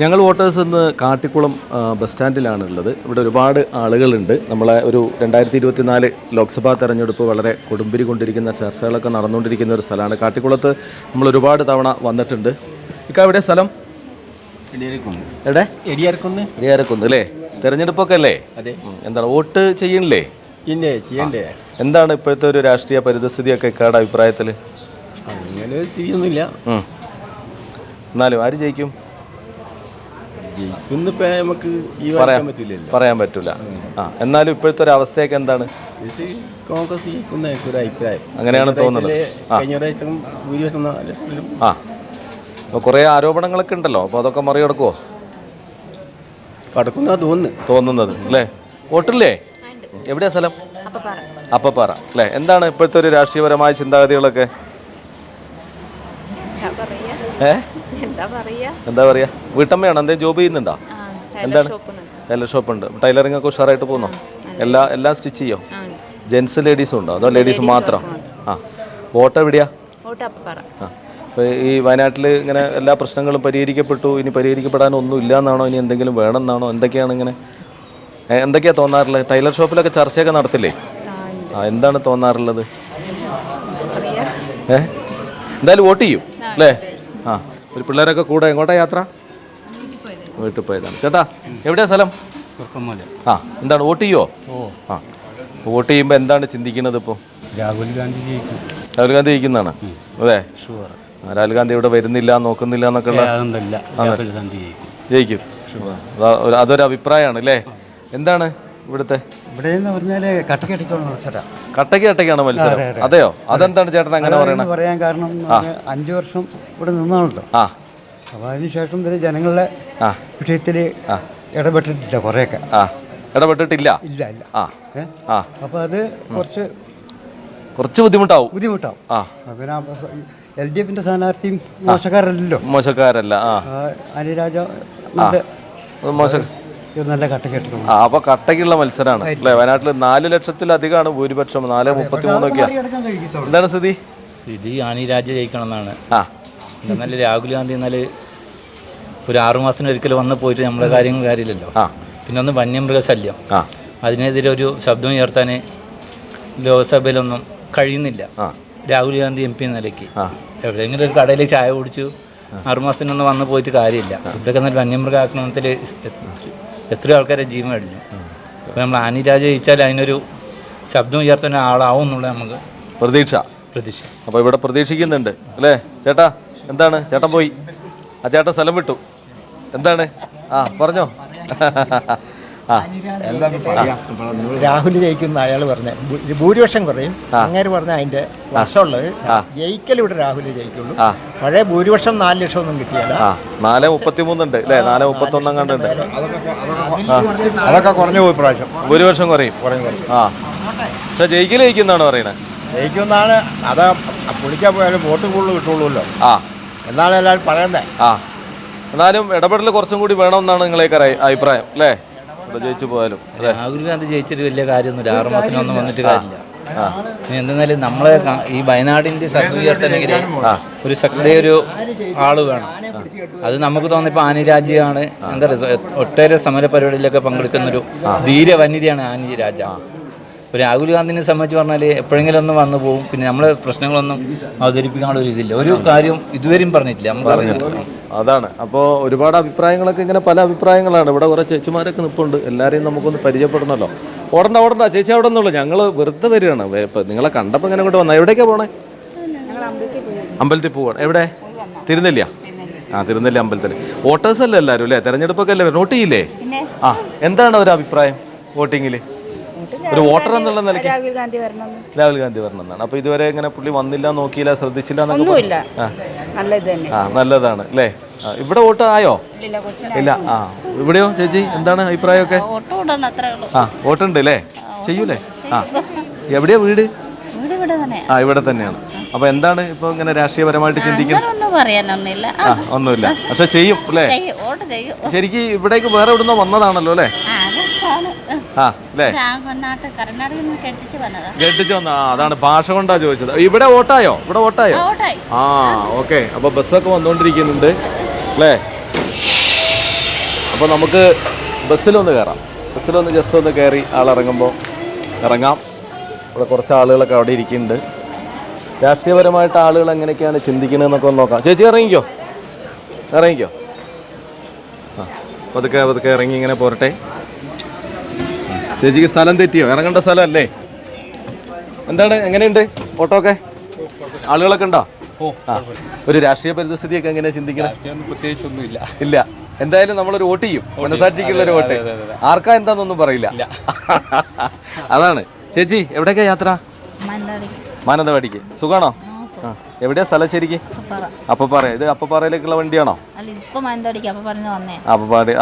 ഞങ്ങൾ വോട്ടേഴ്സ് ഇന്ന് കാട്ടിക്കുളം ബസ് സ്റ്റാൻഡിലാണുള്ളത്. ഇവിടെ ഒരുപാട് ആളുകളുണ്ട്. നമ്മളെ ഒരു 2024 ലോക്സഭാ തെരഞ്ഞെടുപ്പ് വളരെ കൊടുമ്പിരി കൊണ്ടിരിക്കുന്ന ചർച്ചകളൊക്കെ നടന്നുകൊണ്ടിരിക്കുന്ന ഒരു സ്ഥലമാണ്. കാട്ടിക്കുളത്ത് നമ്മൾ ഒരുപാട് തവണ വന്നിട്ടുണ്ട്. ഇക്ക എവിടെ സ്ഥലം? എവിടെ? എടിയാരക്കുന്ന് അല്ലേ? തെരഞ്ഞെടുപ്പൊക്കെ അല്ലേ? അതെ. എന്താണ് വോട്ട് ചെയ്യണില്ലേ? ചെയ്യണ്ടേ. എന്താണ് ഇപ്പോഴത്തെ ഒരു രാഷ്ട്രീയ പരിതസ്ഥിതിയൊക്കെ ഇക്കയുടെ അഭിപ്രായത്തിൽ? അങ്ങനെ ചെയ്യുന്നില്ല. എന്നാലും ആര് ജയിക്കും? നമുക്ക് പറയാൻ പറ്റില്ല. എന്നാലും ഇപ്പോഴത്തെ ഒരു അവസ്ഥയൊക്കെ എന്താണ്? കോൺഗ്രസ് ഒരു അഭിപ്രായം അങ്ങനെയാണ് തോന്നുന്നത്. അപ്പോൾ കുറേ ആരോപണങ്ങളൊക്കെ ഉണ്ടല്ലോ, അപ്പോൾ അതൊക്കെ മറികടക്കുമോ? കടക്കുന്ന തോന്നുന്നത് അല്ലേ? വോട്ടില്ലേ? എവിടെയാ സ്ഥലം? അപ്പപ്പാറ അല്ലേ? എന്താണ് ഇപ്പോഴത്തെ ഒരു രാഷ്ട്രീയപരമായ ചിന്താഗതികളൊക്കെ? എന്താ പറയാ? വീട്ടമ്മയാണോ? എന്തെങ്കിലും ജോബ് ചെയ്യുന്നുണ്ടോ? എന്താണ്? ടൈലർ ഷോപ്പ് ഉണ്ട്. ടൈലറിംഗ് ഒക്കെ ഉഷാറായിട്ട് പോകുന്നോ? എല്ലാം സ്റ്റിച്ച് ചെയ്യോ? ജെൻസ് ലേഡീസും ഉണ്ടോ അതോ ലേഡീസ് മാത്രം? വോട്ട് എവിടെയാ? അപ്പോൾ ഈ വയനാട്ടിൽ ഇങ്ങനെ എല്ലാ പ്രശ്നങ്ങളും പരിഹരിക്കപ്പെട്ടു, ഇനി പരിഹരിക്കപ്പെടാനൊന്നും ഇല്ല എന്നാണോ, ഇനി എന്തെങ്കിലും വേണമെന്നാണോ, എന്തൊക്കെയാണ് ഇങ്ങനെ എന്തൊക്കെയാണ് തോന്നാറുള്ളത്? ടൈലർ ഷോപ്പിലൊക്കെ ചർച്ചയൊക്കെ നടത്തില്ലേ? എന്താണ് തോന്നാറുള്ളത്? എന്തായാലും വോട്ട് ചെയ്യും അല്ലേ? ഒരു പിള്ളേരൊക്കെ കൂടെ എങ്ങോട്ടാ യാത്ര? വീട്ടിൽ പോയതാണ്. ചേട്ടാ എവിടെയാ സ്ഥലം? എന്താണ് വോട്ട് ചെയ്യോ? വോട്ട് ചെയ്യുമ്പോൾ എന്താണ് ചിന്തിക്കുന്നത് ഇപ്പോൾ? രാഹുൽ ഗാന്ധി ജയിക്കുന്നതാണ് അതെ? രാഹുൽ ഗാന്ധി ഇവിടെ വരുന്നില്ല, നോക്കുന്നില്ല എന്നൊക്കെ ജയിക്കും. അതൊരു അഭിപ്രായമാണ് അല്ലേ? എന്താണ് ഇവിടുത്തെ? ഇവിടെ പറഞ്ഞാല് കട്ടയ്ക്കാണ് മത്സരം. അതെയോ? അതെന്താണ് ചേട്ടൻ അങ്ങനെ പറയാൻ കാരണം? 5 വർഷം ഇവിടെ നിന്നാണല്ലോ. അപ്പൊ അതിനുശേഷം ഇവര് ജനങ്ങളുടെ വിഷയത്തിൽ ഇടപെട്ടിട്ടില്ല. കുറെയൊക്കെ ഇടപെട്ടിട്ടില്ല. ഇല്ല. അപ്പൊ അത് കുറച്ച് ബുദ്ധിമുട്ടാവും. പിന്നെ LDFന്റെ സ്ഥാനാർത്ഥിയും മോശക്കാരല്ല. അനിരാജ നല്ല കട്ടക്കെട്ട്. അപ്പൊ കട്ടയ്ക്കുള്ള മത്സരമാണ് അല്ലേ? വയനാട്ടിൽ 4 ലക്ഷത്തിലധികമാണ് ഭൂരിപക്ഷം. 4.33. എന്താണ് സ്ഥിതി? അനിരാജ ജയിക്കണം എന്നാണ്. എന്നാൽ രാഹുൽ ഗാന്ധി എന്നാല് ഒരു 6 മാസത്തിന് ഒരിക്കലും വന്ന് പോയിട്ട് നമ്മുടെ കാര്യമില്ലല്ലോ. പിന്നെ ഒന്ന് വന്യമൃഗശല്യം, അതിനെതിരെ ഒരു ശബ്ദം ഉയർത്താൻ ലോക്സഭയിലൊന്നും കഴിയുന്നില്ല. രാഹുൽ ഗാന്ധി MP നിലയ്ക്ക് എവിടെയെങ്കിലും ഒരു കടയിൽ ചായ കുടിച്ചു 6 മാസത്തിനൊന്നും വന്ന് പോയിട്ട് കാര്യമില്ല. ഇവിടെയൊക്കെ നല്ല വന്യമൃഗ ആക്രമണത്തിൽ എത്രയോ ആൾക്കാരെ ജീവൻ കഴിഞ്ഞു. അപ്പോൾ നമ്മൾ അനിരാജ ജയിച്ചാൽ അതിനൊരു ശബ്ദം ഉയർത്തുന്ന ആളാവും എന്നുള്ള നമുക്ക് പ്രതീക്ഷ. അപ്പോൾ ഇവിടെ പ്രതീക്ഷിക്കുന്നുണ്ട് അല്ലേ? ചേട്ടാ എന്താണ്? ചേട്ടൻ പോയി, ചേട്ടൻ സ്ഥലം വിട്ടു. എന്താണ്? പറഞ്ഞോ. രാഹുൽ ജയിക്കുന്ന അയാൾ പറഞ്ഞ ഭൂരിപക്ഷം കുറയും. അങ്ങേര് പറഞ്ഞ അതിന്റെ വശമുള്ളത് ജയിക്കൽ ഇവിടെ രാഹുൽ ജയിക്കുള്ളൂ. പഴയ ഭൂരിപക്ഷം 4 ലക്ഷം ഒന്നും കിട്ടിയല്ല. 4.33 ഉണ്ട് അല്ലേ? 4.31 കണ്ടുണ്ട്. അതൊക്കെ കുറഞ്ഞു പോയി പ്രാവശ്യം. ഭൂരിപക്ഷം കുറയും. പക്ഷെ ജയിക്കുന്നതാണോ പറയണേ? ജയിക്കുമെന്നാണ്. അത് പുളിക്കാൻ പോയാലും വോട്ട് കൂടുതൽ കിട്ടുള്ളൂല്ലോ. എന്നാണ് എല്ലാവരും പറയുന്നത്. എന്നാലും ഇടപെടൽ കുറച്ചും കൂടി വേണമെന്നാണ് നിങ്ങളേക്ക് അഭിപ്രായം അല്ലേ? ജയിച്ചു പോയാലും രാഹുൽ ഗാന്ധി ജയിച്ചിട്ട് വലിയ കാര്യമൊന്നുമില്ല. 6 മാസത്തിനൊന്നും വന്നിട്ട് കാര്യമില്ല. എന്തെന്നാലും നമ്മളെ ഈ വയനാടിൻ്റെ ശബ്ദം ഉയർത്തണമെങ്കിൽ ഒരു ശക്തിയൊരു ആള് വേണം. അത് നമുക്ക് തോന്നിയപ്പോൾ ആനിരാജയാണ്. എന്താ പറയുക, ഒട്ടേറെ സമര പരിപാടിയിലൊക്കെ പങ്കെടുക്കുന്നൊരു ധീര വനിതയാണ് ആനിരാജ. ഇപ്പോൾ രാഹുൽ ഗാന്ധിനെ സംബന്ധിച്ച് പറഞ്ഞാൽ എപ്പോഴെങ്കിലും ഒന്ന് വന്നു പോകും. പിന്നെ നമ്മളെ പ്രശ്നങ്ങളൊന്നും അവതരിപ്പിക്കാനുള്ള ഒരു ഇതില്ല. ഒരു കാര്യം ഇതുവരെയും പറഞ്ഞിട്ടില്ല. അതാണ്. അപ്പോൾ ഒരുപാട് അഭിപ്രായങ്ങളൊക്കെ ഇങ്ങനെ പല അഭിപ്രായങ്ങളാണ്. ഇവിടെ കുറേ ചേച്ചിമാരൊക്കെ നിൽപ്പുണ്ട്. എല്ലാവരെയും നമുക്കൊന്ന് പരിചയപ്പെടണമല്ലോ. ഓടണ്ട ചേച്ചി അവിടെ നിന്നുള്ളൂ. ഞങ്ങൾ വെറുതെ വരികയാണ്. ഇപ്പം നിങ്ങളെ കണ്ടപ്പോൾ ഇങ്ങനെ കൊണ്ട് വന്നാൽ എവിടേക്കാണ് പോണേ? അമ്പലത്തിൽ പോവാണ്. എവിടെ? തിരുനെല്ലിയാ? തിരുനെല്ലി അമ്പലത്തിൽ. വോട്ടേഴ്സ് അല്ലേ എല്ലാവരും അല്ലേ? തെരഞ്ഞെടുപ്പൊക്കെ അല്ലേ? നോട്ട് ചെയ്യില്ലേ? എന്താണ് ഒരു അഭിപ്രായം വോട്ടിങ്ങിൽ? ഒരു വോട്ടർ എന്നുള്ള നിലയ്ക്ക് രാഹുൽ ഗാന്ധി വരണം എന്നാണ്. അപ്പൊ ഇതുവരെ ഇങ്ങനെ പുള്ളി വന്നില്ല, നോക്കിയില്ല, ശ്രദ്ധിച്ചില്ല നല്ലതാണ് അല്ലേ? ഇവിടെ വോട്ട് ആയോ? ഇല്ല. ഇവിടെയോ ചേച്ചി എന്താണ് അഭിപ്രായമൊക്കെ? വോട്ടുണ്ട് അല്ലേ? ചെയ്യൂലേ? എവിടെയാ വീട്? ഇവിടെ തന്നെയാണ്. അപ്പൊ എന്താണ് ഇപ്പൊ ഇങ്ങനെ രാഷ്ട്രീയപരമായിട്ട് ചിന്തിക്കുന്നത്? ഒന്നുമില്ല. പക്ഷെ ചെയ്യും അല്ലേ? ശരിക്കും ഇവിടേക്ക് വേറെ എവിടുന്നോ വന്നതാണല്ലോ അല്ലേ? കെട്ടിച്ചു വന്ന അതാണ് ഭാഷ കൊണ്ടാ ചോദിച്ചത്. ഇവിടെ വോട്ടായോ? ഓക്കെ. അപ്പൊ ബസ്സൊക്കെ വന്നോണ്ടിരിക്കുന്നുണ്ട് അല്ലേ? അപ്പോൾ നമുക്ക് ബസ്സിലൊന്ന് കയറാം. ബസ്സിലൊന്ന് ജസ്റ്റ് ഒന്ന് കയറി ആളിറങ്ങുമ്പോൾ ഇറങ്ങാം. ഇവിടെ കുറച്ച് ആളുകളൊക്കെ അവിടെ ഇരിക്കുന്നുണ്ട്. രാഷ്ട്രീയപരമായിട്ട് ആളുകൾ എങ്ങനെയൊക്കെയാണ് ചിന്തിക്കുന്നതെന്നൊക്കെ ഒന്ന് നോക്കാം. ചേച്ചി ഇറങ്ങിക്കോ. ആ പതുക്കെ ഇറങ്ങി ഇങ്ങനെ പോരട്ടെ. ചേച്ചിക്ക് സ്ഥലം തെറ്റിയോ? ഇറങ്ങേണ്ട സ്ഥലം അല്ലേ? എന്താണ്, എങ്ങനെയുണ്ട് ഓട്ടോ ഒക്കെ? ആളുകളൊക്കെ ഉണ്ടോ? ആ, ഒരു രാഷ്ട്രീയ പരിസ്ഥിതിയൊക്കെ എങ്ങനെയാ ചിന്തിക്കണം? പ്രത്യേകിച്ചൊന്നുമില്ല. ഇല്ല, എന്തായാലും നമ്മളൊരു വോട്ട് ചെയ്യും. മനസാക്ഷിക്കുള്ള ഒരു വോട്ട്. ആർക്കാ എന്താന്നൊന്നും പറയില്ല. അതാണ്. ചേച്ചി എവിടേക്കാ യാത്ര? മാനന്തവാടിക്ക്. സുഖാണോ? ആ, എവിടെയാ സ്ഥലം ശരിക്ക്? അപ്പപ്പാറ. ഇത് അപ്പപ്പാറയിലേക്കുള്ള വണ്ടിയാണോ?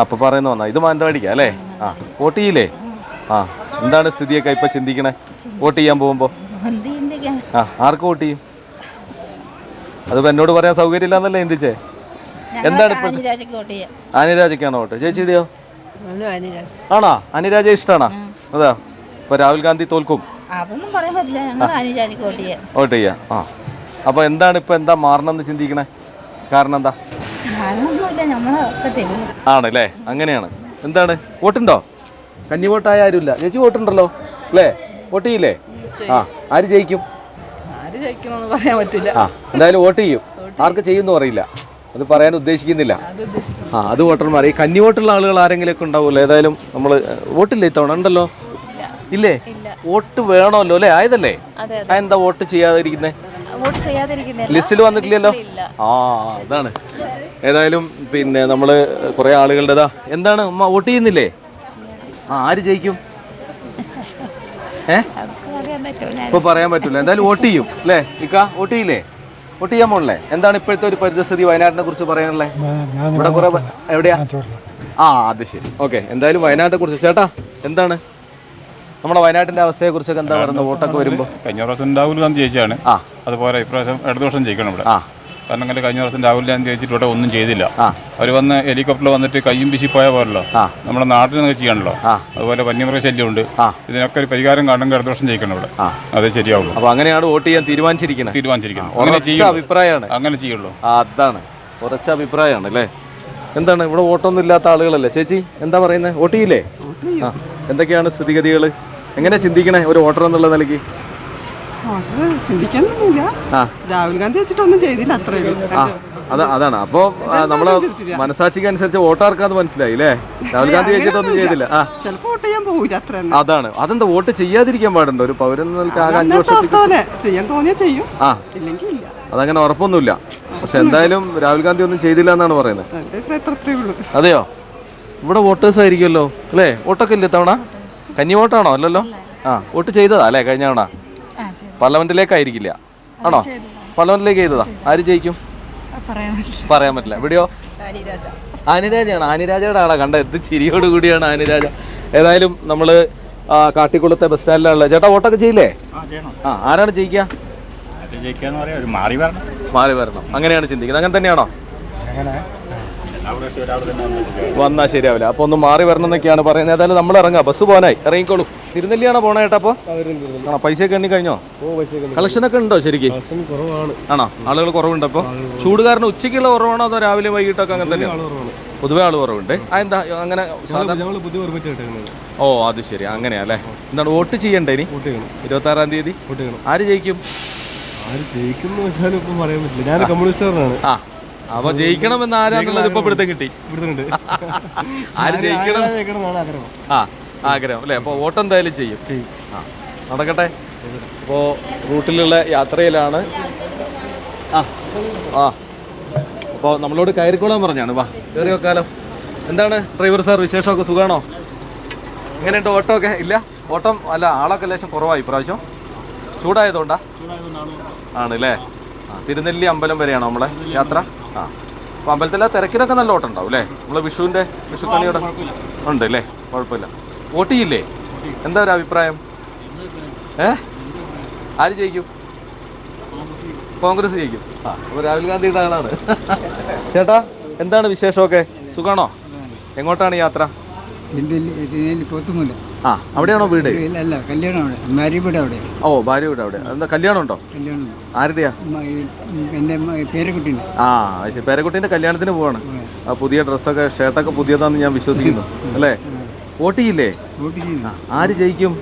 അപ്പപ്പാറയെന്ന് വന്നാ. ഇത് മാനന്തവാടിക്കാ അല്ലേ? ആ, വോട്ട് ചെയ്യില്ലേ? ആ, എന്താണ് സ്ഥിതിയൊക്കെ ഇപ്പൊ ചിന്തിക്കണേ വോട്ട് ചെയ്യാൻ പോകുമ്പോ? ആ, ആർക്ക് വോട്ട് ചെയ്യും? അതിപ്പോ എന്നോട് പറയാൻ സൗകര്യം ഇല്ലാന്നല്ലേ ചിന്തിച്ചേ? എന്താണ് ഇപ്പൊ? അനിരാജയ്ക്കാണോ വോട്ട്? ചേച്ചിയുടെയോ? ആണോ? അനിരാജ ഇഷ്ടാണോ? അതാ ഇപ്പൊ രാഹുൽ ഗാന്ധി തോൽക്കും വോട്ട് ചെയ്യാ. ആ, അപ്പൊ എന്താണ് ഇപ്പൊ എന്താ മാറണമെന്ന് ചിന്തിക്കണേ? കാരണം എന്താ? ആണല്ലേ, അങ്ങനെയാണ്. എന്താണ് വോട്ടുണ്ടോ? കന്നി വോട്ടായ ആരുമില്ല. ചേച്ചി വോട്ടുണ്ടല്ലോ അല്ലേ? വോട്ട് ചെയ്യില്ലേ? ആ, ആര് ജയിക്കും? പറയാൻ പറ്റില്ല. ആ, എന്തായാലും വോട്ട് ചെയ്യും. ആർക്ക് ചെയ്യുമെന്ന് പറയില്ല, അത് പറയാൻ ഉദ്ദേശിക്കുന്നില്ല. ആ, അത് വോട്ടർമാർ. ഈ കന്നി വോട്ടുള്ള ആളുകൾ ആരെങ്കിലുമൊക്കെ ഉണ്ടാവുമല്ലോ. ഏതായാലും നമ്മൾ വോട്ടില്ലേ ഇത്തവണ? ഉണ്ടല്ലോ. ഇല്ലേ? വോട്ട് വേണമല്ലോ അല്ലേ? ആയതല്ലേ? എന്താ വോട്ട് ചെയ്യാതിരിക്കുന്നേ? ലിസ്റ്റിൽ വന്നിട്ടില്ലല്ലോ. ആ, അതാണ്. ഏതായാലും പിന്നെ നമ്മള് കുറെ ആളുകളുടേതാ. എന്താണ് ഉമ്മ വോട്ട് ചെയ്യുന്നില്ലേ? ആ, ആര് ജയിക്കും? ഇപ്പൊ പറയാൻ പറ്റൂല. എന്തായാലും വോട്ട് ചെയ്യും അല്ലേ? ഇക്ക വോട്ട് ചെയ്യില്ലേ? വോട്ട് ചെയ്യാൻ പോണല്ലേ? എന്താണ് ഇപ്പോഴത്തെ ഒരു പരിസ്ഥിതി വയനാട്ടിനെ കുറിച്ച് പറയാനുള്ളത്? ഇവിടെ കുറെ എവിടെയാ? ആ, അത് ശരി. ഓക്കെ, എന്തായാലും വയനാട്ടിനെ കുറിച്ച് ചേട്ടാ എന്താണ് നമ്മുടെ വയനാട്ടിന്റെ അവസ്ഥയെ കുറിച്ചൊക്കെ എന്താ പറയുന്നത്? വോട്ടൊക്കെ വരുമ്പോ കഴിഞ്ഞ പ്രാവശ്യം രാഹുൽ ഗാന്ധി ജയിച്ചാണ്. അതുപോലെ ഇപ്രാവശ്യം ഇടത് വർഷം ജയിക്കണം ഇവിടെ. കാരണം അങ്ങനെ കഴിഞ്ഞ വർഷം രാഹുൽ ഗാന്ധി ജയിച്ചിട്ട് ഇവിടെ ഒന്നും ചെയ്തില്ല. അവർ വന്ന് ഹെലികോപ്റ്ററിൽ വന്നിട്ട് കയ്യും വീശി പോയാൽ പോരല്ലോ, നമ്മുടെ നാട്ടിൽ നിന്ന് ചെയ്യാണല്ലോ. അതുപോലെ വന്യമൃഗ ശല്യമുണ്ട്. ഇതിനൊക്കെ ഒരു പരിഹാരം കാണണമെങ്കിൽ ഇടത് വർഷം ജയിക്കണം ഇവിടെ. അതേ ശരിയാവുള്ളൂ. അപ്പൊ അങ്ങനെയാണ് വോട്ട് ചെയ്യാൻ തീരുമാനിച്ചിരിക്കുന്നത്. അഭിപ്രായമാണ്, അങ്ങനെ ചെയ്യുള്ളൂ. അതാണ് കുറച്ച് അഭിപ്രായമാണ് അല്ലേ? എന്താണ് ഇവിടെ വോട്ടൊന്നും ഇല്ലാത്ത ആളുകളല്ലേ? ചേച്ചി എന്താ പറയുന്നത്? വോട്ട് ചെയ്യില്ലേ? ആ, എന്തൊക്കെയാണ് സ്ഥിതിഗതികൾ? എങ്ങനെ ചിന്തിക്കണേ ഒരു വോട്ടർ എന്നുള്ള നിലയ്ക്ക്? ചിന്തിക്കാനൊന്നുമില്ല. രാഹുൽ ഗാന്ധി വെച്ചിട്ടൊന്നും ചെയ്തില്ല, അത്രേ ഉള്ളൂ. അതാണ്. അപ്പോ നമ്മളെ മനസാക്ഷിക്ക് അനുസരിച്ച് വോട്ടാർക്കാന്ന് മനസ്സിലായി അല്ലേ? രാഹുൽ ഗാന്ധി വെച്ചിട്ടൊന്നും ചെയ്തില്ല. ചിലപ്പോ വോട്ട് ചെയ്യാൻ പോകില്ല, അത്ര. അതാണ്. അതെന്താ വോട്ട് ചെയ്യാതിരിക്കാൻ പാടുണ്ടോ? ഒരു പൗരൻ ആകെ 5 വർഷത്തേക്ക് ചെയ്യാൻ തോന്നിയാ ചെയ്യും, ഇല്ലെങ്കിൽ ഇല്ല. അതങ്ങനെ ഉറപ്പൊന്നുമില്ല. പക്ഷെ എന്തായാലും രാഹുൽ ഗാന്ധി ഒന്നും ചെയ്തില്ല എന്നാണ് പറയുന്നത്. അതെയോ? ഇവിടെ വോട്ടേഴ്സ് ആയിരിക്കുമല്ലോ അല്ലേ? വോട്ടൊക്കെ ഇല്ല തവണ? കന്നി വോട്ടാണോ? അല്ലല്ലോ. ആ, വോട്ട് ചെയ്തതാ അല്ലേ കഴിഞ്ഞ തവണ? പാർലമെന്റിലേക്കായിരിക്കില്ല ആണോ? പാർലമെന്റിലേക്ക് ചെയ്തതാ. ആര് ജയിക്കും? പറയാൻ പറ്റില്ല. എവിടെയോ? ആനിരാജയാണ്. ആനിരാജയുടെ ആളാ കണ്ട. എന്ത് ചിരിയോട് കൂടിയാണ് ആനിരാജ. ഏതായാലും നമ്മള് കാട്ടിക്കുളത്തെ ബസ് സ്റ്റാൻഡിലുള്ള ചേട്ടാ വോട്ടൊക്കെ ചെയ്യില്ലേ? ആ, ആരാണ് ജയിക്കുക? മാറി വരണം, അങ്ങനെയാണ് ചിന്തിക്കുന്നത്. അങ്ങനെ തന്നെയാണോ? വന്നാ ശരിയാവില്ല. അപ്പൊ ഒന്ന് മാറി വരണം എന്നൊക്കെയാണ് പറയുന്നത്. ഏതായാലും നമ്മൾ ഇറങ്ങാം. ബസ് പോകാനായി. ഇറങ്ങിക്കോളൂ. തിരുനെല്ലിയാണോ പോണേ ചേട്ടാ? അപ്പൊ ആണോ? പൈസയൊക്കെ എണ്ണി കഴിഞ്ഞോ? കളക്ഷനൊക്കെ ഉണ്ടോ ശരിക്കും? ആണോ? ആളുകൾ കുറവുണ്ട്. അപ്പൊ ചൂട് കാരണം ഉച്ചയ്ക്കുള്ള കുറവാണോ അതോ രാവിലെ വൈകിട്ടൊക്കെ അങ്ങനെ തന്നെയാണ്? പൊതുവെ ആള് കുറവുണ്ട്. അതെന്താ അങ്ങനെ? ഓ, അത് ശരി. അങ്ങനെയാ അല്ലേ? എന്താണ് വോട്ട് ചെയ്യണ്ടേ ഇനി? 26-ാം തീയതി ആര് ജയിക്കും? പറയാൻ പറ്റില്ല. ഞാൻ കമ്മ്യൂണിസ്റ്റുകാരനാണ്. ആ, അപ്പൊ ജയിക്കണമെന്ന് ആരാന്നുള്ളത് ഇപ്പൊ പിടുത്തം കിട്ടി. ആര് ജയിക്കണം? ആ, ആഗ്രഹം അല്ലേ? അപ്പോൾ വോട്ട് എന്തായാലും ചെയ്യും. ആ, നടക്കട്ടെ. അപ്പോൾ റൂട്ടിലുള്ള യാത്രയിലാണ്. ആ ആ അപ്പോൾ നമ്മളോട് കയറിക്കോളാൻ പറഞ്ഞാണ്. വാ കയറി വെക്കാലോ. എന്താണ് ഡ്രൈവർ സാർ വിശേഷമൊക്കെ? സുഖമാണോ? എങ്ങനെയുണ്ട് ഓട്ടോ ഒക്കെ? ഇല്ല, ഓട്ടം അല്ല, ആളൊക്കെ ലേശം കുറവായി ഇപ്രാവശ്യം. ചൂടായതുകൊണ്ടാ? ആണല്ലേ? ആ, തിരുനെല്ലി അമ്പലം വരെയാണോ നമ്മളെ യാത്ര? ആ, അപ്പോൾ അമ്പലത്തിലെ തിരക്കിലൊക്കെ നല്ല ഓട്ടം ഉണ്ടാവും അല്ലേ? നമ്മൾ വിഷുക്കണിയുടെ ഉണ്ട് അല്ലേ? കുഴപ്പമില്ല. വോട്ട് ചെയ്യില്ലേ? എന്താ ഒരു അഭിപ്രായം? ആര് ജയിക്കും? കോൺഗ്രസ് ജയിക്കും. ആ, അപ്പോൾ രാഹുൽ ഗാന്ധിയുടെ ആളാണ്. ചേട്ടാ എന്താണ് വിശേഷമൊക്കെ? സുഖമാണോ? എങ്ങോട്ടാണ് യാത്ര? കൊത്തുമില്ല. ആ അവിടെയാണോ വീട്? അല്ല, കല്യാണം അവിടെ, ഭാര്യ വീട് അവിടെ. ഓ ഭാര്യ വീട് അവിടെ. എന്താ കല്യാണം ഉണ്ടോ? കല്യാണം ആരുടെയാ? എൻ്റെ പേരക്കുട്ടീൻ്റെ. ആ ശരി, പേരക്കുട്ടീൻ്റെ കല്യാണത്തിന് പോവാണ്. ആ പുതിയ ഡ്രസ്സൊക്കെ ഷർട്ടൊക്കെ പുതിയതാണെന്ന് ഞാൻ വിശ്വസിക്കുന്നു അല്ലേ? വോട്ട് ചെയ്യില്ലേ? വോട്ട് ചെയ്യുന്നു. ആര് ജയിക്കും?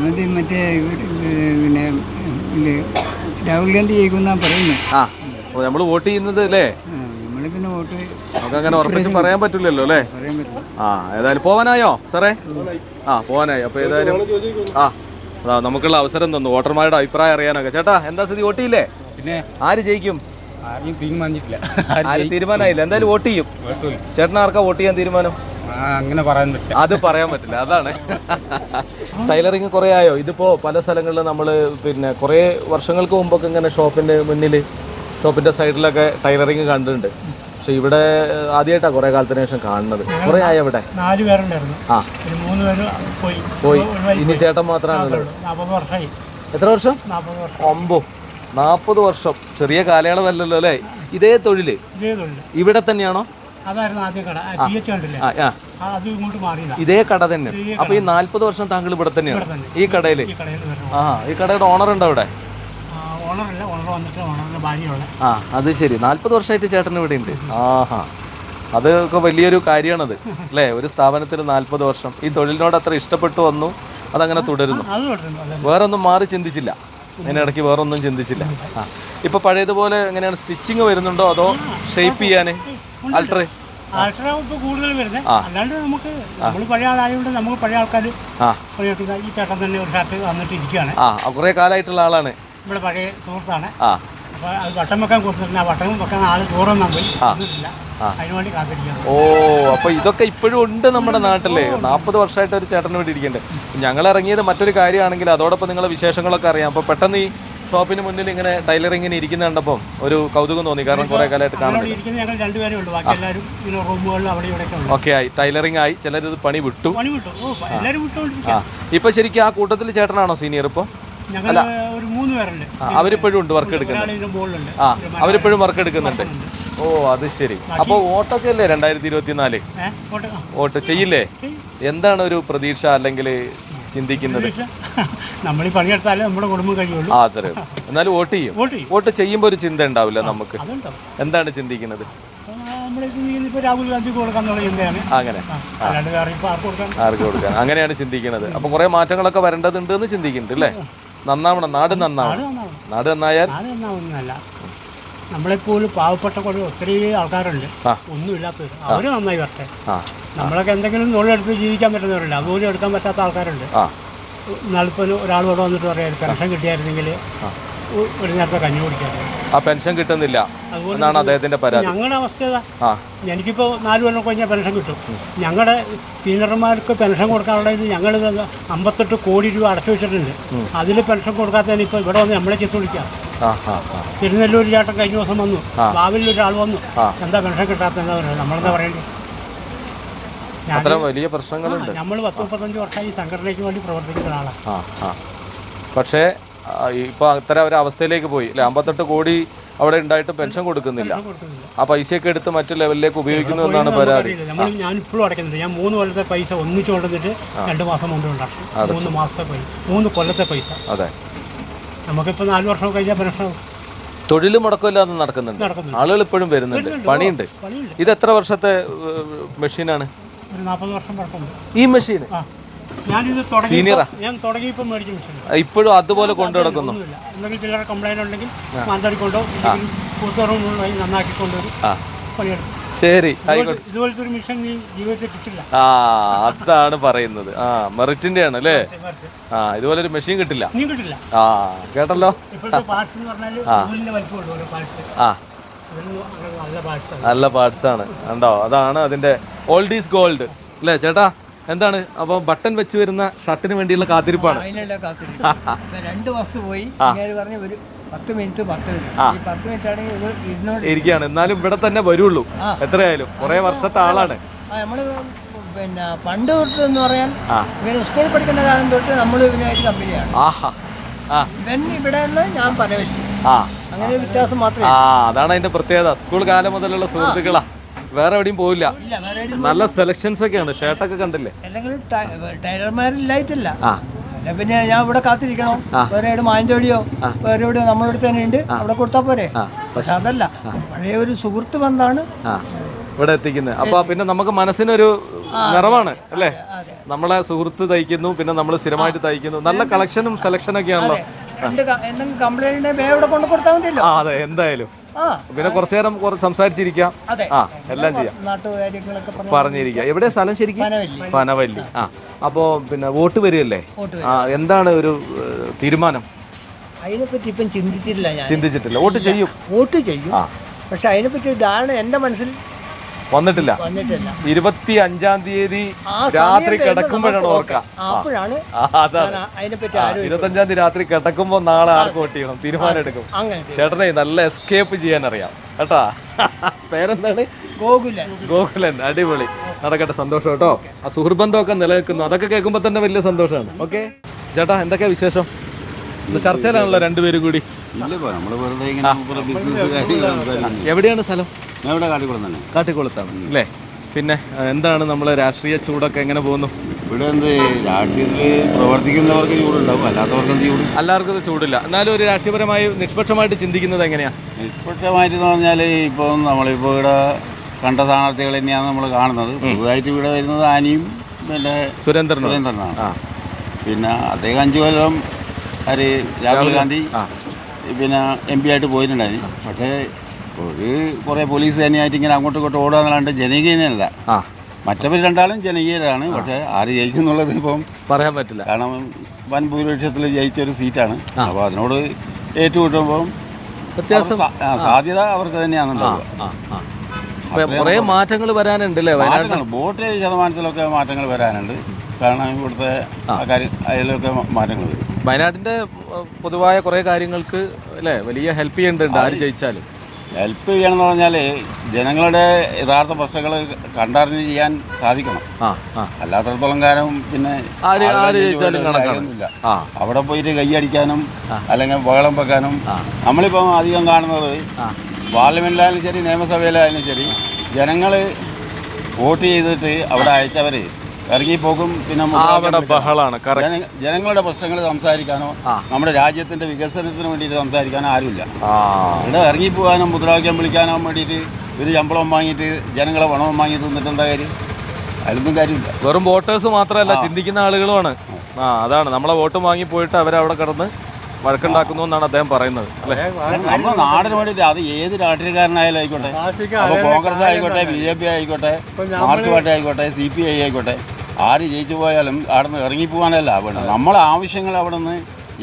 മറ്റേ പിന്നെ രാഹുൽ ഗാന്ധി ജയിക്കുന്നാ പറയുന്നത്. ആ നമ്മൾ വോട്ട് ചെയ്യുന്നത് അല്ലേ? നമ്മൾ പിന്നെ വോട്ട് നമുക്ക് അങ്ങനെ ഉറപ്പിച്ച് പറയാൻ പറ്റില്ലല്ലോ അല്ലേ? പറയാൻ പറ്റില്ല. ആ ഏതായാലും പോവാനായോ സാറേ? ആ പോവാനായി. അപ്പോൾ ഏതായാലും അതാ നമുക്കുള്ള അവസരം തന്നു വോട്ടർമാരുടെ അഭിപ്രായം അറിയാനൊക്കെ. ചേട്ടാ എന്താ സ്ഥിതി, വോട്ട് ചെയ്യില്ലേ? പിന്നെ ആര് ജയിക്കും? ആരും തീരുമാനിച്ചിട്ടില്ല. ആരും തീരുമാനമായില്ല. എന്തായാലും വോട്ട് ചെയ്യും. ചേട്ടൻ ആർക്കാ വോട്ട് ചെയ്യാൻ തീരുമാനം? അങ്ങനെ പറയാൻ പറ്റില്ല. അത് പറയാൻ പറ്റില്ല, അതാണ്. ടൈലറിങ് കുറേ ആയോ? ഇതിപ്പോൾ പല സ്ഥലങ്ങളിലും നമ്മൾ പിന്നെ കുറേ വർഷങ്ങൾക്ക് മുമ്പൊക്കെ ഇങ്ങനെ ഷോപ്പിൻ്റെ മുന്നിൽ ഷോപ്പിൻ്റെ സൈഡിലൊക്കെ ടൈലറിങ് കണ്ടിട്ടുണ്ട്. പക്ഷെ ഇവിടെ ആദ്യമായിട്ടാണ് കുറേ കാലത്തിന് ശേഷം കാണുന്നത്. കുറേ ആയോ ഇവിടെ? 4 പേരുണ്ടായിരുന്നു. ആ 3 പേര് പോയി. ഇനി ചേട്ടൻ മാത്രമാണുള്ളത്. 40 വർഷമായി. എത്ര വർഷം? 40 വർഷം. 40 വർഷം. ചെറിയ കാലയളവല്ലല്ലോ അല്ലേ? ഇതേ തൊഴില് ഇവിടെ തന്നെയാണോ? അതായിരുന്നു ആദ്യ കട. കണ്ടില്ലേ? അത് ഇങ്ങോട്ട് മാറിയതാ. ഇതേ കട തന്നെ. അപ്പൊ ഈ 40 വർഷം താങ്കൾ ഇവിടെ തന്നെയാണ് ഈ കടയില്? ആ ഈ കടയുടെ ഓണർ ഉണ്ടോ ഇവിടെ? ഓണറല്ല, ഓണർ വന്നിട്ട് ഓണറിന്റെ ഭാര്യയുള്ള. ആ അത് ശരി. 40 വർഷമായിട്ട് ചേട്ടൻ ഇവിടെ ഉണ്ട്. ആഹാ, അതൊക്കെ വലിയൊരു കാര്യമാണത് അല്ലേ? ഒരു സ്ഥാപനത്തിൽ 40 വർഷം ഈ തൊഴിലിനോട് അത്ര ഇഷ്ടപ്പെട്ടു വന്നു, അതങ്ങനെ തുടരുന്നു. വേറൊന്നും മാറി ചിന്തിച്ചില്ല അതിനിടയ്ക്ക്? വേറൊന്നും ചിന്തിച്ചില്ല. ആ ഇപ്പൊ പഴയതുപോലെ എങ്ങനെയാണ് സ്റ്റിച്ചിങ് വരുന്നുണ്ടോ അതോ ഷേപ്പ് ചെയ്യാന് ആൾട്ടർ ഇപ്പോൾ കൂടുതൽ വരുന്നത്? അല്ലാണ്ട് നമുക്ക് നമ്മൾ പഴയ ആളായതുകൊണ്ട് നമുക്ക് പഴയ ആൾക്കാർ ഈ ചേട്ടൻ തന്നെ ഒരു ഷർട്ട് വന്നിട്ട് ഇരിക്കുകയാണ്. കുറെ കാലമായിട്ടുള്ള ആളാണ് ഇവിടെ, പഴയ സുഹൃത്താണ്. അപ്പോൾ അത് വട്ടം വെക്കാൻ കൊടുത്തിട്ടുണ്ട്. ആ വട്ടം വെക്കാൻ ആൾ ദൂരം പോയി അതിനുവേണ്ടി കാത്തിരിക്കുകയാണ്. ഓ അപ്പൊ ഇതൊക്കെ ഇപ്പോഴും ഉണ്ട് നമ്മുടെ നാട്ടില്. 40 വർഷമായിട്ട് ഒരു ചേട്ടന് വേണ്ടി ഇരിക്കണ്ടേ? ഞങ്ങൾ ഇറങ്ങിയത് മറ്റൊരു കാര്യമാണെങ്കിൽ അതോടൊപ്പം നിങ്ങളെ വിശേഷങ്ങളൊക്കെ അറിയാം. അപ്പൊ പെട്ടെന്ന് ഈ ഷോപ്പിന് മുന്നിൽ ഇങ്ങനെ ടൈലറിങ്ങിന് ഇരിക്കുന്ന കണ്ടപ്പം ഒരു കൗതുകം തോന്നി. കാരണം കുറെ കാലമായിട്ട് കാണുന്നത്. ഓക്കെ ആയി, ടൈലറിംഗ് ആയി. ചിലരിത് പണി വിട്ടു. ഇപ്പൊ ശരിക്കും ആ കൂട്ടത്തിൽ ചേട്ടനാണോ സീനിയർ? ഇപ്പൊ അല്ല, അവരിപ്പോഴും ഉണ്ട് വർക്ക് എടുക്കുന്നുണ്ട്. ആ അവരിപ്പോഴും വർക്ക് എടുക്കുന്നുണ്ട്. ഓ അത് ശരി. അപ്പോൾ വോട്ടൊക്കെ അല്ലേ 2024? വോട്ട് ചെയ്യില്ലേ? എന്താണ് ഒരു പ്രതീക്ഷ അല്ലെങ്കിൽ ചിന്തിക്കുന്നത്? നമ്മൾ പണിയെടുത്താലേ നമ്മുടെ കുടുംബം കഴിയുള്ളൂ. ആ അത്രേ. എന്നാലും വോട്ട് ചെയ്യും. വോട്ട് ചെയ്യുമ്പോൾ ഒരു ചിന്ത ഉണ്ടാവില്ല നമുക്ക്? എന്താണ് ചിന്തിക്കുന്നത്? രാഹുൽ ഗാന്ധിക്ക് കൊടുക്കാന്നുള്ള ചിന്തയാണ്. അങ്ങനെ ആർക്ക് കൊടുക്കാൻ അങ്ങനെയാണ് ചിന്തിക്കുന്നത്. അപ്പൊ കുറെ മാറ്റങ്ങളൊക്കെ വരേണ്ടതുണ്ട് എന്ന് ചിന്തിക്കുന്നുണ്ട് അല്ലേ? നന്നാവണം, നാട് നന്നാവണം. നാട് നന്നായാൽ നമ്മളെപ്പോലും പാവപ്പെട്ട ഒത്തിരി ആൾക്കാരുണ്ട്, ഒന്നുമില്ലാത്തവർ. അവര് നന്നായി വരട്ടെ. നമ്മളൊക്കെ എന്തെങ്കിലും തൊഴിലെടുത്ത് ജീവിക്കാൻ പറ്റുന്നവരല്ല, അതുപോലും എടുക്കാൻ പറ്റാത്ത ആൾക്കാരുണ്ട്. നാളിപ്പോൾ ഒരാൾ ഇവിടെ വന്നിട്ട് പറയാം പെൻഷൻ കിട്ടിയായിരുന്നെങ്കിൽ ഒരു നേരത്തെ കഞ്ഞി കുടിക്കാറ്. ആ പെൻഷൻ കിട്ടുന്നില്ല എന്നാണ് അദ്ദേഹത്തിന്റെ പരാതി. ഞങ്ങളുടെ അവസ്ഥ എനിക്കിപ്പോൾ 4 കൊല്ലം കഴിഞ്ഞാൽ പെൻഷൻ കിട്ടും. ഞങ്ങളുടെ സീനിയർമാർക്ക് പെൻഷൻ കൊടുക്കാനുള്ളത് ഞങ്ങൾ 58 കോടി രൂപ അടച്ചു വെച്ചിട്ടുണ്ട്. അതിൽ പെൻഷൻ കൊടുക്കാത്തതിന് ഇപ്പോൾ ഇവിടെ വന്ന് നമ്മളെ ചെത്ത് വിളിക്കാം. തിരുനെല്ലൂർ ചേട്ടൻ കഴിഞ്ഞ ദിവസം വന്നു, ഭാവിയിൽ ഒരാൾ വന്നു, എന്താ പെൻഷൻ കിട്ടാത്ത, എന്താ പറയുക, നമ്മളെന്താ പറയേണ്ടത്? വലിയ പ്രശ്നങ്ങളുണ്ട്. നമ്മൾ 10-35 വർഷമായി ഈ സംഘടനയ്ക്ക് വേണ്ടി പ്രവർത്തിക്കുന്ന ഒരാളാണ്. പക്ഷേ ഇപ്പൊ അത്തരം ഒരു അവസ്ഥയിലേക്ക് പോയി അല്ലെ? 58 കോടി അവിടെ ഉണ്ടായിട്ട് പെൻഷൻ കൊടുക്കുന്നില്ല. ആ പൈസയൊക്കെ എടുത്ത് മറ്റു ലെവലിലേക്ക് ഉപയോഗിക്കുന്നു എന്നാണ് പരാതി. ഞാൻ ഇപ്പോഴും അടയ്ക്കുന്നുണ്ട്. ഞാൻ 3 കൊല്ലത്തെ പൈസ ഒന്നിച്ചു കൊണ്ടുവന്നിട്ട് 2 മാസം കൊണ്ട് ഉണ്ടാക്കും. 3 മാസത്തെ പൈസ, 3 കൊല്ലത്തെ പൈസ. അതെ, നമുക്കിപ്പോൾ 4 വർഷം കഴിഞ്ഞാൽ പെൻഷൻ. തൊഴിൽ മുടക്കമില്ലാതെ നടക്കുന്നുണ്ട്. ആളുകൾ ഇപ്പോഴും വരുന്നുണ്ട്, പണിയുണ്ട്. ഇത് എത്ര വർഷത്തെ മെഷീനാണ്? ഒരു 40 വർഷം പഴക്കമുണ്ട് ഈ മെഷീൻ. സീനിയറാ? ഞാൻ തുടങ്ങിയപ്പോൾ മേടിച്ച മെഷീൻ ഇപ്പോഴും അതുപോലെ കൊണ്ടു നടക്കുന്നു. എന്തെങ്കിലും ചില്ലറ കംപ്ലൈന്റ് ഉണ്ടെങ്കിൽ മാന്താടിക്കൊണ്ടോ കൂത്തുറവുമായി നന്നാക്കി കൊണ്ടുവരും, പണിയെടുക്കും. ശരി, ആയിക്കോട്ടെ. ഇതുപോലത്തെ ഒരു മിഷൻ നീ ജീവിതത്തിൽ കിട്ടില്ല. അതാണ് പറയുന്നത്. മെറിറ്റിന്റെ ആണ് അല്ലേ? ഇതുപോലെ ഒരു മെഷീൻ കിട്ടില്ല. നീ കിട്ടില്ല. കേട്ടല്ലോ. പാർട്സ് എന്ന് പറഞ്ഞാൽ പാർട്സ് നല്ല പാർട്സ് ആണ്. കണ്ടോ, അതാണ് അതിന്റെ ഓൾഡ് ഈസ് ഗോൾഡ് അല്ലേ ചേട്ടാ? എന്താണ് അപ്പോൾ ബട്ടൺ വെച്ച് വരുന്ന ഷർട്ടിന് വേണ്ടിയുള്ള കാത്തിരിപ്പാണ്. 2 ബസ് പോയി പറഞ്ഞ ഒരു 10 മിനിറ്റ് ഇരിക്കുകയാണ്. എന്നാലും ഇവിടെ തന്നെ വരുള്ളൂ എത്രയായാലും. കുറെ വർഷത്തെ ആളാണ്. നമ്മള് പിന്നെ പണ്ട് തൊട്ട് എന്ന് പറയാൻ സ്കൂളിൽ പഠിക്കുന്ന കാലം തൊട്ട് നമ്മൾ ഇവനായിട്ട് കമ്പനിയാണ്. ഇവൻ ഇവിടെ ഞാൻ പനവല്ലി. അങ്ങനെ വ്യത്യാസം മാത്രമേ. അതാണ് അതിന്റെ പ്രത്യേകത. സ്കൂൾ കാലം മുതലുള്ള സുഹൃത്തുക്കളാ. വേറെ എവിടെയും പോവില്ല. നല്ല സെലക്ഷൻസ് ഒക്കെയാണ്. ഷർട്ടൊക്കെ കണ്ടില്ലേ? അല്ലെങ്കിൽ ടൈലർമാരില്ലായിട്ടില്ല. പിന്നെ ഞാൻ ഇവിടെ കാത്തിരിക്കണോ? വേറെ എവിടെ മാഞ്ചോടിയോ വേറെ എവിടെയോ നമ്മളടുത്ത് തന്നെ ഉണ്ട്, അവിടെ കൊടുത്താൽ പോരെ. പക്ഷെ അതല്ല, പഴയ ഒരു സുഹൃത്ത് ബന്ധമാണ് ഇവിടെ എത്തിക്കുന്നത്. അപ്പൊ പിന്നെ നമുക്ക് മനസ്സിനൊരു നിറവാണ് അല്ലേ? നമ്മളെ സുഹൃത്ത് തയ്ക്കുന്നു, പിന്നെ നമ്മൾ സ്ഥിരമായിട്ട് തയ്ക്കുന്നു. നല്ല കളക്ഷനും സെലക്ഷനും ഒക്കെയാണല്ലോ. എന്തെങ്കിലും കംപ്ലൈന്റ് ഇവിടെ കൊണ്ട് കൊടുത്താൽ മതിയല്ലോ. അതെ, എന്തായാലും പിന്നെ കുറച്ചു നേരം സംസാരിച്ചിരിക്കാം. എല്ലാം ചെയ്യാം, നാട്ടുകാര്യങ്ങളൊക്കെ പറഞ്ഞിരിക്കാം. എവിടെ സ്ഥലം ശരിക്കും? പനവല്ലി. അപ്പോ പിന്നെ വോട്ട് വരികയല്ലേ? എന്താണ് ഒരു തീരുമാനം? അതിനെപ്പറ്റി ഇപ്പം ചിന്തിച്ചിട്ടില്ല. വോട്ട് ചെയ്യും. പക്ഷെ അതിനെപ്പറ്റി ധാരണ എന്റെ മനസ്സിൽ വന്നിട്ടില്ല. 25-ാം തീയതി രാത്രി കിടക്കുമ്പോഴാണ് ഓർക്കാം. അതാണ് 25-ാം തീയതി രാത്രി കിടക്കുമ്പോ നാളെ ആർക്ക് വോട്ട് ചെയ്യണം തീരുമാനം എടുക്കും. ചേട്ടനെ നല്ല എസ്കേപ്പ് ചെയ്യാൻ അറിയാം കേട്ടാ. പേരെന്താണ്? ഗോകുലൻ. അടിപൊളി, നടക്കട്ടെ. സന്തോഷം കേട്ടോ. ആ സുഹൃബന്ധമൊക്കെ നിലനിൽക്കുന്നു. അതൊക്കെ കേൾക്കുമ്പോൾ തന്നെ വലിയ സന്തോഷമാണ്. ഓക്കെ ചേട്ടാ, എന്തൊക്കെയാ വിശേഷം? ഇന്ന് ചർച്ചയിലാണല്ലോ രണ്ടുപേരും കൂടി. എവിടെയാണ് സ്ഥലം? കാട്ടിക്കുളത്താണ് അല്ലേ? പിന്നെ എന്താണ് നമ്മൾ രാഷ്ട്രീയ ചൂടൊക്കെ എങ്ങനെ പോകുന്നു? ഇവിടെ എന്ത് രാഷ്ട്രീയത്തിൽ പ്രവർത്തിക്കുന്നവർക്ക് ചൂടുണ്ടാവും, അല്ലാത്തവർക്ക് എന്ത് ചൂട്? എല്ലാവർക്കും ഇത് ചൂടില്ല. എന്നാലും ഒരു രാഷ്ട്രീയപരമായി നിഷ്പക്ഷമായിട്ട് ചിന്തിക്കുന്നത് എങ്ങനെയാ? നിഷ്പക്ഷമായിട്ടെന്ന് പറഞ്ഞാൽ ഇപ്പം നമ്മളിപ്പോൾ ഇവിടെ കണ്ട സ്ഥാനാർത്ഥികൾ തന്നെയാണ് നമ്മൾ കാണുന്നത്. പുതുതായിട്ട് ഇവിടെ വരുന്നത് ആനിയും പിന്നെ സുരേന്ദ്രനാണ്. പിന്നെ അദ്ദേഹം 5 കൊല്ലം രാഹുൽ ഗാന്ധി പിന്നെ MP ആയിട്ട് പോയിട്ടുണ്ടായിരുന്നു. പക്ഷേ കുറേ പോലീസ് സേനയായിട്ട് ഇങ്ങനെ അങ്ങോട്ടും ഇങ്ങോട്ടും ഓടാന്നല്ലാണ്ട് ജനകീയനല്ല. മറ്റവർ രണ്ടാളും ജനകീയരാണ്. പക്ഷേ ആര് ജയിക്കുന്നുള്ളത് ഇപ്പം പറയാൻ പറ്റില്ല. കാരണം വൻ ഭൂരിപക്ഷത്തിൽ ജയിച്ചൊരു സീറ്റാണ്. അപ്പോൾ അതിനോട് ഏറ്റുമുട്ടുമ്പോൾ വ്യത്യാസം സാധ്യത അവർക്ക് തന്നെയാണുണ്ടാവുക. കുറേ മാറ്റങ്ങൾ വരാനുണ്ട് അല്ലേ? വോട്ട് ശതമാനത്തിലൊക്കെ മാറ്റങ്ങൾ വരാനുണ്ട്. കാരണം ഇവിടുത്തെ അതിലൊക്കെ മാറ്റങ്ങൾ വരും. വയനാട്ടിൻ്റെ പൊതുവായ കുറേ കാര്യങ്ങൾക്ക് അല്ലേ വലിയ ഹെൽപ്പ് ചെയ്യേണ്ടതുണ്ട് ആര് ജയിച്ചാലും. ഹെൽപ്പ് ചെയ്യണമെന്ന് പറഞ്ഞാൽ ജനങ്ങളുടെ യഥാർത്ഥ പ്രശ്നങ്ങൾ കണ്ടറിഞ്ഞ് ചെയ്യാൻ സാധിക്കണം. അല്ലാത്തടത്തോളം കാലം പിന്നെ കാര്യമൊന്നുമില്ല. അവിടെ പോയിട്ട് കൈയടിക്കാനും അല്ലെങ്കിൽ ബഹളം വെക്കാനും. നമ്മളിപ്പം അധികം കാണുന്നത് പാർലമെൻറ്റിലായാലും ശരി നിയമസഭയിലായാലും ശരി ജനങ്ങൾ വോട്ട് ചെയ്തിട്ട് അവിടെ അയച്ചവർ ഇറങ്ങിപ്പോക്കും. പിന്നെ ജനങ്ങളുടെ പ്രശ്നങ്ങൾ സംസാരിക്കാനോ നമ്മുടെ രാജ്യത്തിന്റെ വികസനത്തിന് വേണ്ടിയിട്ട് സംസാരിക്കാനോ ആരുമില്ല. ഇവിടെ ഇറങ്ങിപ്പോകാനോ മുദ്രാവാക്യം വിളിക്കാനോ വേണ്ടിയിട്ട് ഒരു ശമ്പളം വാങ്ങിയിട്ട് ജനങ്ങളെ പണവും വാങ്ങി തിന്നിട്ട് എന്താ കാര്യം? അതിലൊന്നും കാര്യമില്ല. വെറും വോട്ടേഴ്സ് മാത്രമല്ല, ചിന്തിക്കുന്ന ആളുകളുമാണ്. അതാണ് നമ്മളെ വോട്ട് വാങ്ങി പോയിട്ട് അവരവിടെ കിടന്ന് വഴക്കുണ്ടാക്കുന്നു എന്നാണ് അദ്ദേഹം പറയുന്നത്. നമ്മുടെ നാടിന് വേണ്ടിയിട്ട് അത് ഏത് രാഷ്ട്രീയക്കാരനായാലും ആയിക്കോട്ടെ, അപ്പോൾ കോൺഗ്രസ് ആയിക്കോട്ടെ, BJP ആയിക്കോട്ടെ, മാർക്സ് പാർട്ടി ആയിക്കോട്ടെ, CPI ആയിക്കോട്ടെ, ആര് ജയിച്ചു പോയാലും അവിടെ നിന്ന് ഇറങ്ങിപ്പോകാനല്ല വേണ്ടത്. നമ്മളെ ആവശ്യങ്ങൾ അവിടെ നിന്ന്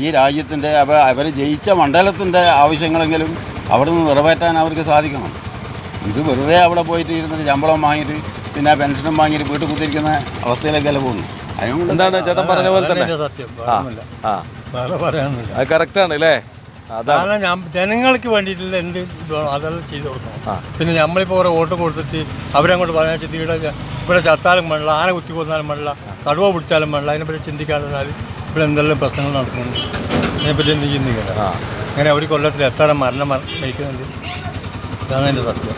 ഈ രാജ്യത്തിൻ്റെ അവർ ജയിച്ച മണ്ഡലത്തിൻ്റെ ആവശ്യങ്ങളെങ്കിലും അവിടെ നിന്ന് നിറവേറ്റാൻ അവർക്ക് സാധിക്കണം. ഇത് വെറുതെ അവിടെ പോയിട്ട് ഇരുന്നിട്ട് ശമ്പളം വാങ്ങിയിട്ട് പിന്നെ പെൻഷനും വാങ്ങിയിട്ട് വീട്ടിൽ കുത്തിരിക്കുന്ന അവസ്ഥയിലേക്കല്ല പോകുന്നു. അതുകൊണ്ട് എന്താണ് ചേട്ടൻ പറഞ്ഞ പോലെ തന്നെ അത് കറക്റ്റാണ് അല്ലേ? അതാണ് ജനങ്ങൾക്ക് വേണ്ടിയിട്ടുള്ള എന്ത് വേണം അതെല്ലാം ചെയ്ത് കൊടുക്കണം. പിന്നെ നമ്മളിപ്പോൾ കുറേ വോട്ട് കൊടുത്തിട്ട് അവരങ്ങോട്ട് പറയാൻ ഇവിടെ ചത്താലും വേണ്ടില്ല, ആന കുത്തി കൊന്നാലും വേണ്ടില്ല, കടുവ പിടിച്ചാലും വേണ്ടില്ല, അതിനെപ്പറ്റി ചിന്തിക്കാതിരുന്നാൽ ഇവിടെ എന്തെല്ലാം പ്രശ്നങ്ങൾ നടക്കുന്നുണ്ട്. അതിനെപ്പറ്റി എന്ത് ചിന്തിക്കില്ല. അങ്ങനെ ഒരു കൊല്ലത്തിൽ എത്ര മരണം വഹിക്കുന്നുണ്ട്. ഇതാണ് എൻ്റെ സത്യം.